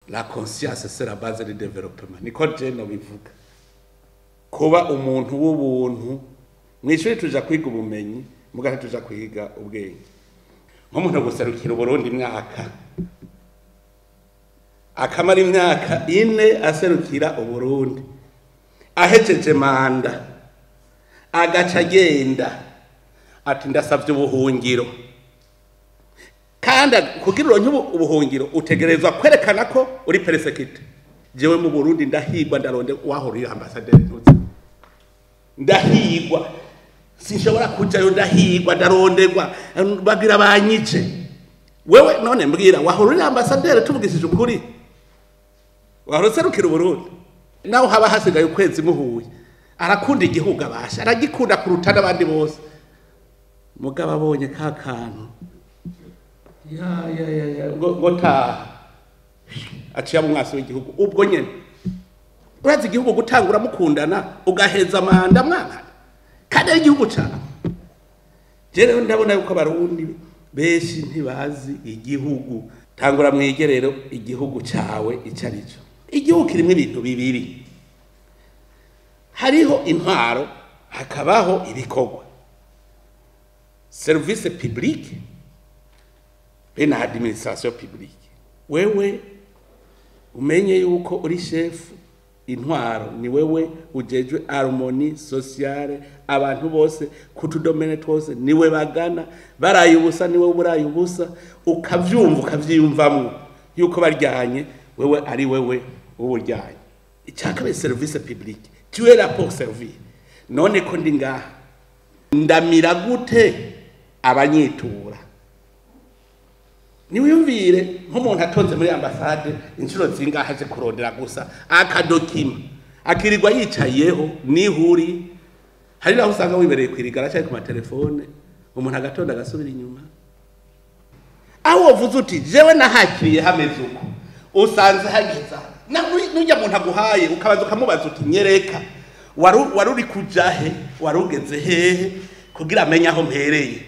la conscience c'est la base du développement niko je no bivuga kuba umuntu w'ubuntu mwishuri tuja kwiga ubumenyi mugati tuja kwiga ubwenge nk'umuntu guserukira Uburundi imyaka akamara imyaka 4 aserukira Uburundi ahejeje manda agaca agenda ati ndasavye ubuhungiro kandi kugira uronke ubuhungiro utegerezwa kwerekana ko uri persecuted jewe mu Burundi ndahigwa ndaronde wahorira ambassadeur ntuzi ndahigwa sinshobora kujayo ndahigwa ndarondegwa bagira banyice wewe none mbwira wahorira ambassadeur tuvugishije ukuri waroserukira Uburundi naho haba hasigaye ukwezi muhuye arakunda igihugu abasha aragikunda kuruta n'abandi bose mugabo abonye ka kantu gota aciya mu mwasi w'igihugu ubwo nyene urazi igihugu gutangura mukundana ugaheza manda mwana kandi ari igihugu cyane rero ndabona yuko abarundi beshi ntibazi igihugu tangura mwigerero igihugu cyawe icarico igihugu kirimo ibintu bibiri hariho intwaro hakabaho ibikorwa service public na administration publique wewe umenye yuko uri chef intwaro ni wewe ujejwe harmonie sociale abantu bose kutudomene twose niwe bagana barayubusa niwe burayubusa ukavyumva ukavyiyumvamwe yuko baryanye wewe ari wewe uburyanye icyakabe service publique tu es là pour servir none ko ndi ngaha ndamira gute abanyitura niwiyumvire nk'umuntu atonze muri ambassade inshuro zingaha aje kurondera gusa akadokima akirirwa yicayeho nihuri hari naho usanga wibereye kwirigara cyane ku matelefone umuntu agatonda agasubira inyuma aho uvuze uti jewe nahakiriye hameze uko usanze hageza nujya muntu aguhaye ukabaza ukamubaza uti nyereka waruri kujahe warugeze hehe kugira amenye aho mpereye